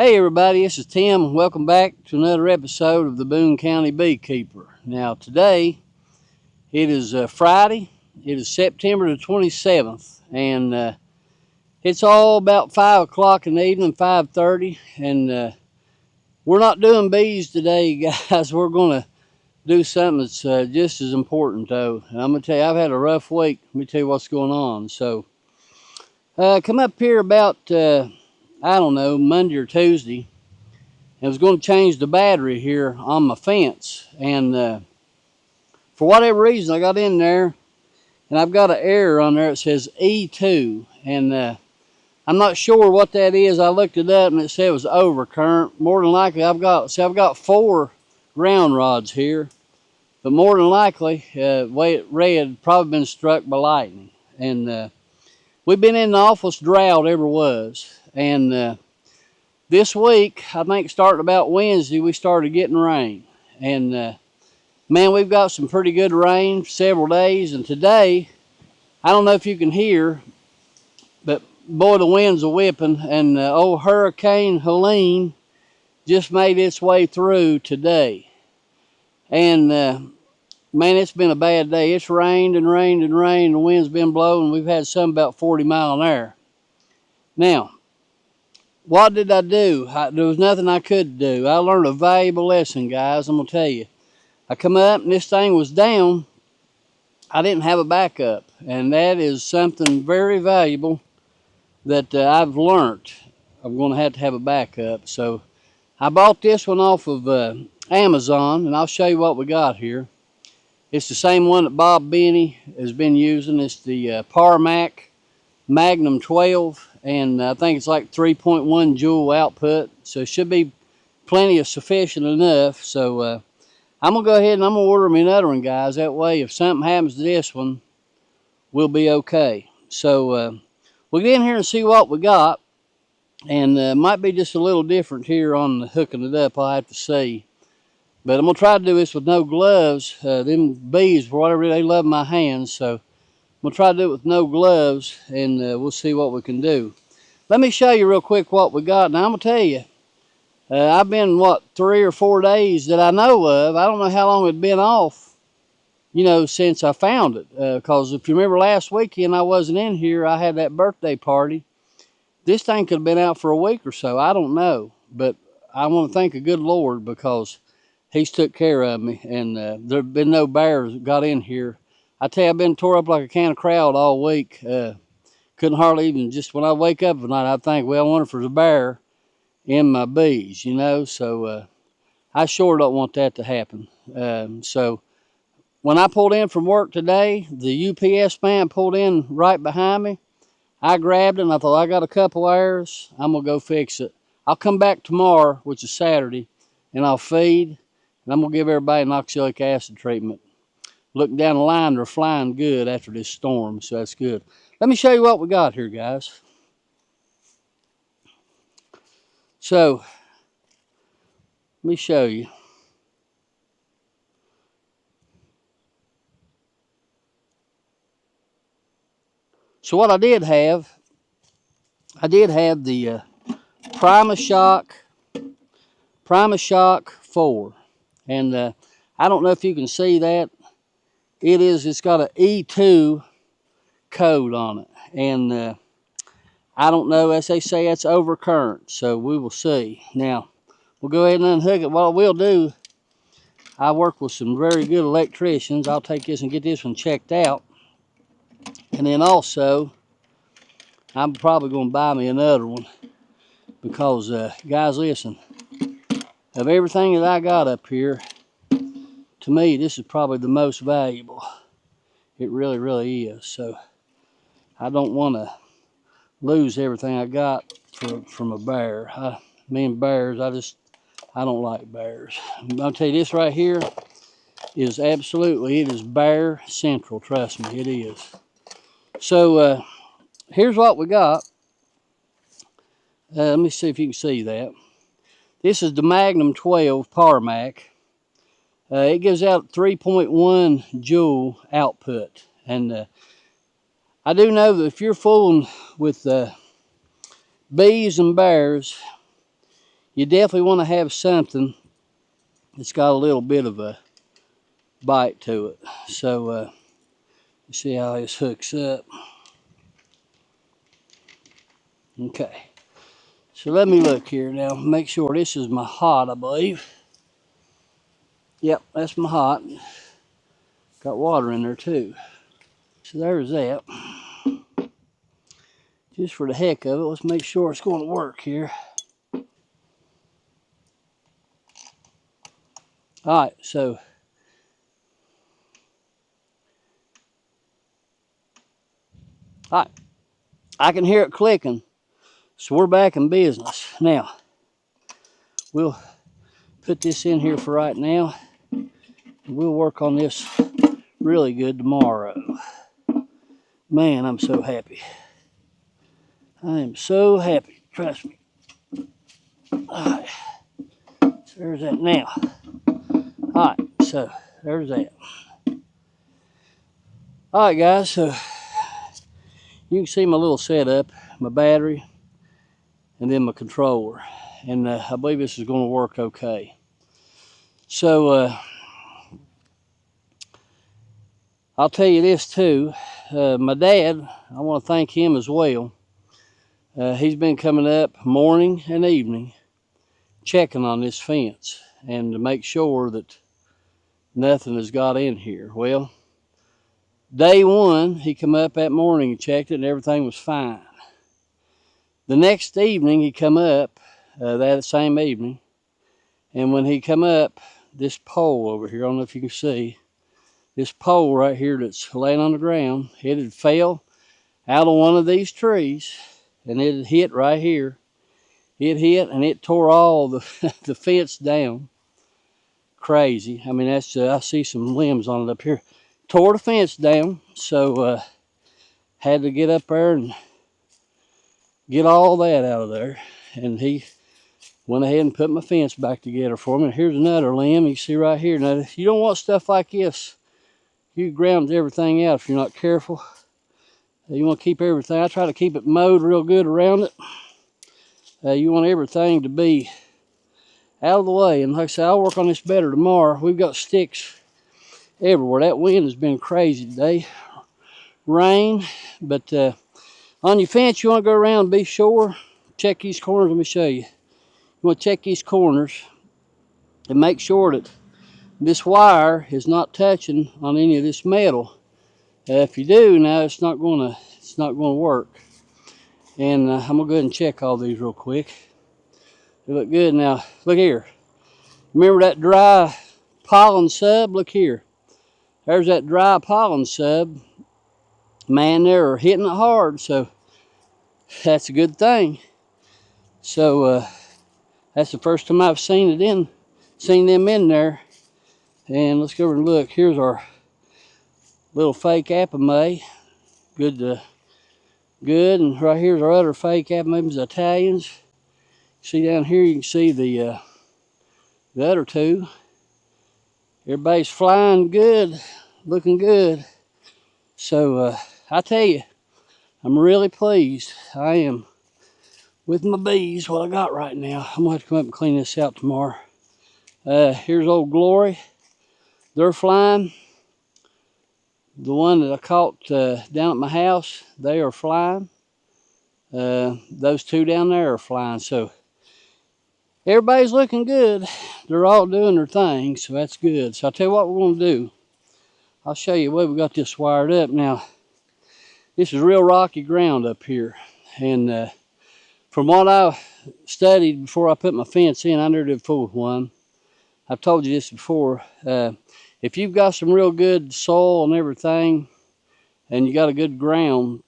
Hey everybody, this is Tim. Welcome back to another episode of the Boone County Beekeeper. Now today, it is Friday. It is September the 27th, and it's all about 5 o'clock in the evening, 5:30, and we're not doing bees today, guys. We're going to do something that's just as important, though. And I'm going to tell you, I've had a rough week. Let me tell you what's going on. So, come up here about, I don't know, Monday or Tuesday. I was going to change the battery here on my fence, and for whatever reason I got in there and I've got an error on there. It says E2, and I'm not sure what that is. I looked it up and it said it was overcurrent. More than likely I've got 4 ground rods here, but more than likely the way it read, probably been struck by lightning. And we've been in the awfulest drought ever was, and this week, I think starting about Wednesday, we started getting rain. And man, we've got some pretty good rain for several days. And today, I don't know if you can hear, but boy, the winds are whipping. And old Hurricane Helene just made its way through today. And man, it's been a bad day. It's rained and rained and rained. The wind's been blowing. We've had some about 40 miles an hour. Now, what did I do? There was nothing I could do. I learned a valuable lesson, guys. I'm going to tell you. I come up and this thing was down. I didn't have a backup. And that is something very valuable that I've learned. I'm going to have a backup. So I bought this one off of Amazon, and I'll show you what we got here. It's the same one that Bob Benny has been using. It's the Parmac Magnum 12. And I think it's like 3.1 joule output, so it should be plenty of sufficient enough. So I'm going to go ahead and I'm going to order me another one, guys. That way, if something happens to this one, we'll be okay. So we'll get in here and see what we got. And might be just a little different here on the hooking it up. I'll have to see. But I'm going to try to do this with no gloves. Them bees, for whatever, they love my hands. So I'm going to try to do it with no gloves, and we'll see what we can do. Let me show you real quick what we got. Now, I'm going to tell you, I've been, 3 or 4 days that I know of. I don't know how long it had been off, since I found it. Because if you remember last weekend, I wasn't in here. I had that birthday party. This thing could have been out for a week or so. I don't know. But I want to thank the good Lord because He's took care of me. And there have been no bears that got in here. I tell you, I've been tore up like a can of crowd all week. Couldn't hardly even, just when I wake up at night, I think, well, I wonder if there's a bear in my bees, So I sure don't want that to happen. So when I pulled in from work today, the UPS man pulled in right behind me. I grabbed it and I thought, I got a couple hours. I'm going to go fix it. I'll come back tomorrow, which is Saturday, and I'll feed. And I'm going to give everybody an oxalic acid treatment. Looking down the line, they're flying good after this storm, so that's good. Let me show you what we got here, guys. So, let me show you. So what I did have the Primashock 4. And I don't know if you can see that. It's got an E2 code on it. And I don't know, as they say, that's overcurrent. So we will see. Now, we'll go ahead and unhook it. What we'll do, I work with some very good electricians. I'll take this and get this one checked out. And then also, I'm probably going to buy me another one. Because, guys, listen. Of everything that I got up here, to me, this is probably the most valuable. It really, really is. So, I don't want to lose everything I got from a bear. Me and bears, I don't like bears. I'll tell you, this right here is absolutely, it is bear central. Trust me, it is. So, here's what we got. Let me see if you can see that. This is the Magnum 12 Parmac. It gives out 3.1 joule output. And I do know that if you're fooling with bees and bears, you definitely want to have something that's got a little bit of a bite to it. So you see how this hooks up. Okay, so let me look here now, make sure this is my hot, I believe. Yep, that's my hot. Got water in there too. So there's that. Just for the heck of it, let's make sure it's going to work here. All right, so all right, I can hear it clicking, so we're back in business. Now, we'll put this in here for right now. We'll work on this really good tomorrow. Man, I'm so happy. I am so happy, trust me. All right, so there's that now. All right, so there's that. All right, guys, so you can see my little setup, my battery, and then my controller. And I believe this is going to work okay. So I'll tell you this too. My dad, I want to thank him as well. He's been coming up morning and evening checking on this fence and to make sure that nothing has got in here. Well, day one, he come up that morning and checked it and everything was fine. The next evening, he come up, that same evening, and when he come up, this pole over here, I don't know if you can see, this pole right here that's laying on the ground, it had fell out of one of these trees, and it had hit right here. It hit, and it tore all the, the fence down. Crazy. I mean, that's I see some limbs on it up here. Tore the fence down, so had to get up there and get all that out of there. And he went ahead and put my fence back together for me. And here's another limb you see right here. Now, you don't want stuff like this. You ground everything out if you're not careful. You want to keep everything. I try to keep it mowed real good around it. You want everything to be out of the way. And like I said, I'll work on this better tomorrow. We've got sticks everywhere. That wind has been crazy today. Rain. But on your fence, you want to go around and be sure. Check these corners. Let me show you. You want to check these corners and make sure that this wire is not touching on any of this metal. If you do, now it's not going to work. And I'm gonna go ahead and check all these real quick. They look good. Now look here. Remember that dry pollen sub? Look here. There's that dry pollen sub. Man, they're hitting it hard, so that's a good thing. So that's the first time I've seen them in there. And let's go over and look. Here's our little fake apamay. Good. And right here's our other fake apamays, Italians. See down here, you can see the other two. Everybody's flying good, looking good. So I tell you, I'm really pleased. I am with my bees, what I got right now. I'm gonna have to come up and clean this out tomorrow. Here's Old Glory. They're flying. The one that I caught down at my house, they are flying. Those two down there are flying. So everybody's looking good. They're all doing their thing, so that's good. So I'll tell you what we're going to do. I'll show you the way we got this wired up. Now, this is real rocky ground up here. And from what I studied before I put my fence in, I never did fool with one. I've told you this before. If you've got some real good soil and everything, and you got a good ground,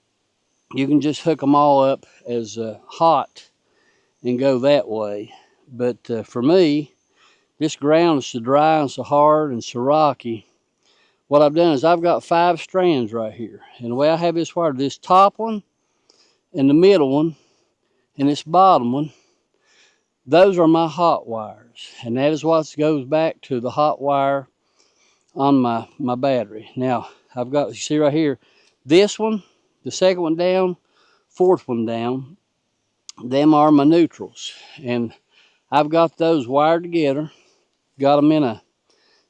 you can just hook them all up as hot and go that way. But for me, this ground is so dry and so hard and so rocky. What I've done is I've got 5 strands right here. And the way I have this wired, this top one and the middle one and this bottom one, those are my hot wires. And that is what goes back to the hot wire on my battery. Now, I've got, you see right here, this one, the second one down, fourth one down, them are my neutrals. And I've got those wired together. Got them in a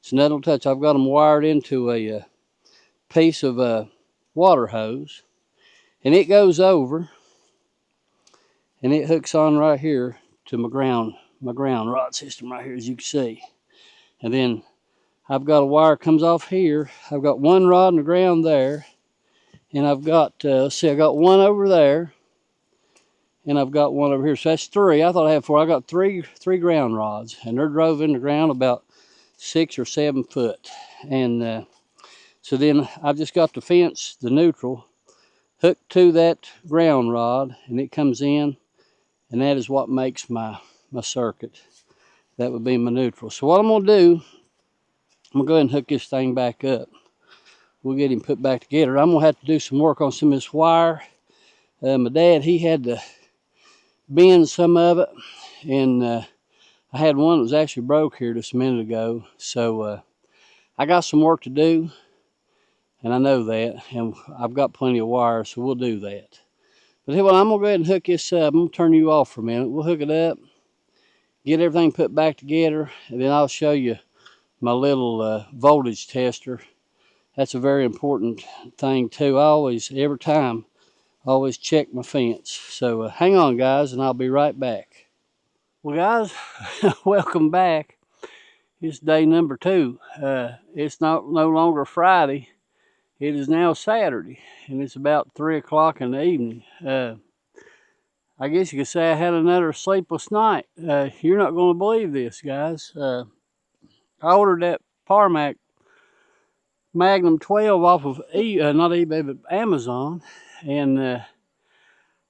snuggle touch. I've got them wired into a piece of water hose, and it goes over, and it hooks on right here to my ground rod system right here, as you can see. And then I've got a wire comes off here. I've got one rod in the ground there, and I've got let's see, I got one over there, and I've got one over here. So that's three. I thought I had four. I got three ground rods, and they're drove in the ground about 6 or 7 foot. And so then I've just got the fence, the neutral, hooked to that ground rod, and it comes in, and that is what makes my circuit. That would be my neutral. So what I'm going to do, I'm going to go ahead and hook this thing back up. We'll get him put back together. I'm going to have to do some work on some of this wire. My dad, he had to bend some of it, and I had one that was actually broke here just a minute ago. So I got some work to do, and I know that, and I've got plenty of wire, so we'll do that. But hey, well, I'm going to go ahead and hook this up. I'm going to turn you off for a minute. We'll hook it up, get everything put back together, and then I'll show you my little voltage tester. That's a very important thing too. I always, every time, always check my fence. So hang on, guys, and I'll be right back. Well, guys, welcome back. It's day number 2. It's no longer Friday. It is now Saturday, and it's about 3 o'clock in the evening. I guess you could say I had another sleepless night. You're not going to believe this, guys. I ordered that Parmac Magnum 12 off of not eBay, but Amazon, and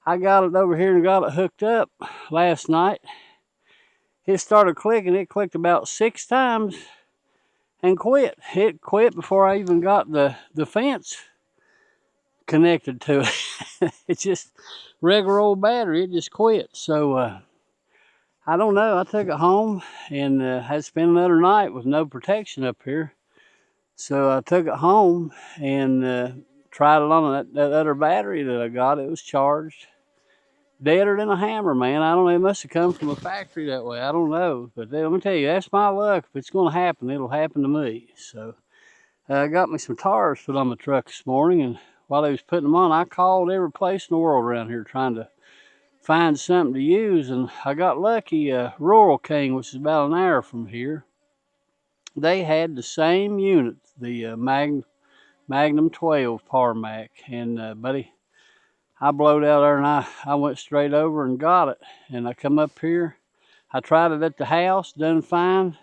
I got it over here and got it hooked up last night. It started clicking. It clicked about 6 times and quit. It quit before I even got the fence connected to it. It's just regular old battery. It just quit. So I don't know. I took it home and had to spend another night with no protection up here. So I took it home and tried it on that other battery that I got. It was charged. Deader than a hammer, man. I don't know. It must have come from a factory that way. I don't know. But let me tell you, that's my luck. If it's going to happen, it'll happen to me. So I got me some tires put on the truck this morning. And while they was putting them on, I called every place in the world around here trying to find something to use. And I got lucky. Rural King, which is about an hour from here, they had the same unit, the Magnum 12 Parmac. And buddy, I blowed out there and I went straight over and got it. And I come up here. I tried it at the house, done fine.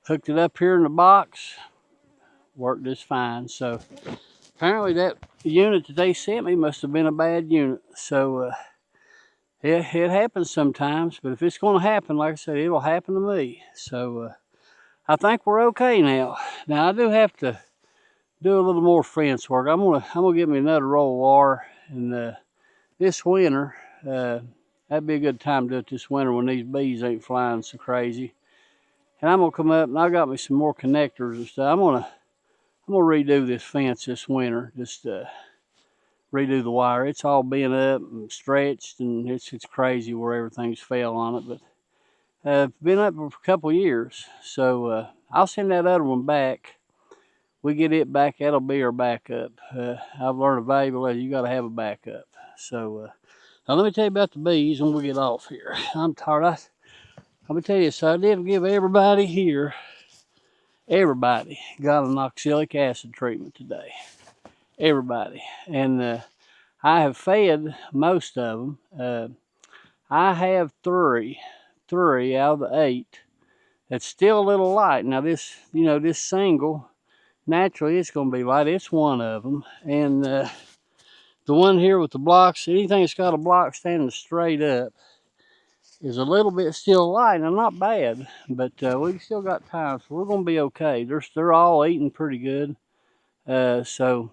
Hooked it up here in the box. Worked just fine. So apparently that unit that they sent me must have been a bad unit. So it happens sometimes. But if it's going to happen, like I said, it'll happen to me. So I think we're okay now. Now I do have to do a little more fence work. I'm gonna get me another roll of wire, and this winter, that'd be a good time to do it this winter when these bees ain't flying so crazy. And I'm gonna come up and I got me some more connectors and stuff. I'm gonna redo this fence this winter. Just redo the wire. It's all bent up and stretched, and it's crazy where everything's fell on it. But been up for a couple years, so I'll send that other one back. We get it back, that'll be our backup. I've learned a valuable lesson. You got to have a backup. So now let me tell you about the bees when we get off here. I'm tired. I'm gonna tell you, so I did give everybody here. Everybody got an oxalic acid treatment today. Everybody, and I have fed most of them. I have three out of the 8 that's still a little light. Now this, this single, naturally it's going to be light. It's one of them. And the one here with the blocks, anything that's got a block standing straight up is a little bit still light. Now not bad, but we still got time, so we're going to be okay. They're all eating pretty good. So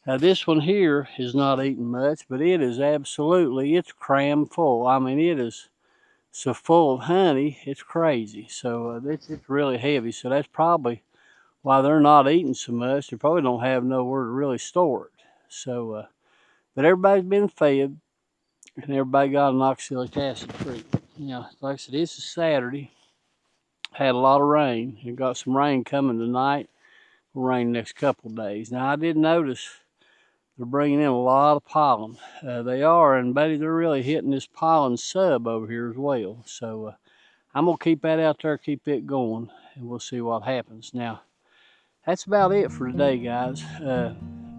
this one here is not eating much, but it is absolutely, it's crammed full. I mean, it is so full of honey, it's crazy. So it's really heavy. So that's probably why they're not eating so much. They probably don't have nowhere to really store it. So, but everybody's been fed, and everybody got an oxalic acid treatment. like I said, this is Saturday. Had a lot of rain. We got some rain coming tonight. Rain next couple of days. Now I did notice they're bringing in a lot of pollen. They are, and buddy, they're really hitting this pollen sub over here as well. So I'm gonna keep that out there, keep it going, and we'll see what happens. Now that's about it for today, guys.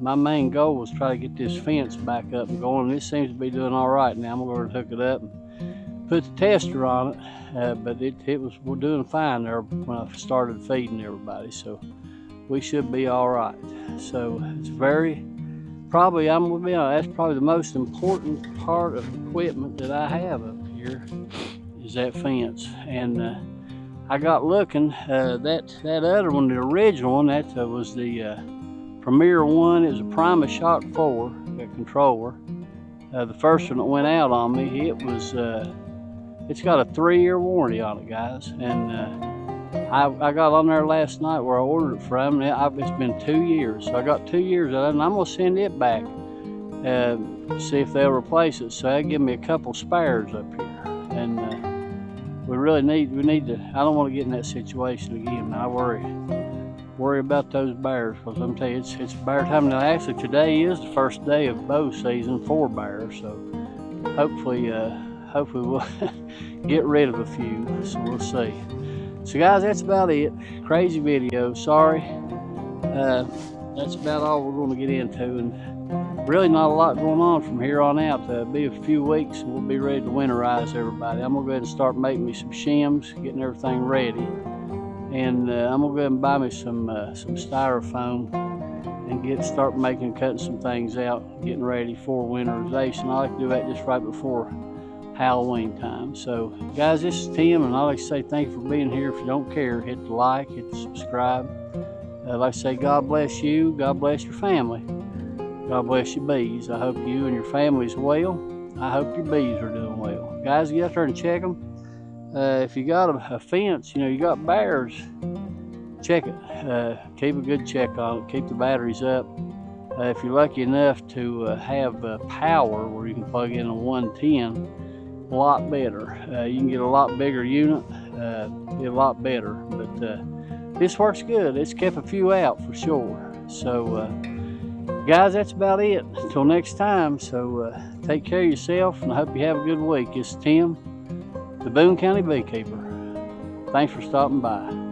My main goal was try to get this fence back up and going. And it seems to be doing all right now. I'm gonna go and hook it up and put the tester on it. But we're doing fine there when I started feeding everybody. So we should be all right. So it's probably, I'm gonna be honest, that's probably the most important part of equipment that I have up here is that fence. And I got looking, that other one, the original one, that was the Premier one. It was a Prima Shock 4, that controller. The first one that went out on me, it's got a 3-year warranty on it, guys. And I got on there last night where I ordered it from, and it's been 2 years. So I got 2 years of it, and I'm gonna send it back, see if they'll replace it. So they give me a couple spares up here. And we need to, I don't want to get in that situation again. I worry about those bears, because I'm telling you, it's bear time. Now actually today is the first day of bow season for bears, so hopefully we'll get rid of a few, so we'll see. So guys, that's about it. Crazy video, sorry. That's about all we're going to get into, and really not a lot going on from here on out. It'll be a few weeks and we'll be ready to winterize everybody. I'm going to go ahead and start making me some shims, getting everything ready. And I'm going to go ahead and buy me some styrofoam and start cutting some things out, getting ready for winterization. I like to do that just right before Halloween time. So guys, this is Tim, and I like to say thank you for being here. If you don't care, hit the like, hit the subscribe. Like I say, God bless you, God bless your family, God bless your bees. I hope you and your family's well. I hope your bees are doing well. Guys, get out there and check them. If you got a fence, you got bears, check it. Keep a good check on it. Keep the batteries up. If you're lucky enough to have power where you can plug in a 110, a lot better. You can get a lot bigger unit, be a lot better. But this works good. It's kept a few out for sure. So guys, that's about it. Until next time. So take care of yourself, and I hope you have a good week. It's Tim, the Boone County Beekeeper. Thanks for stopping by.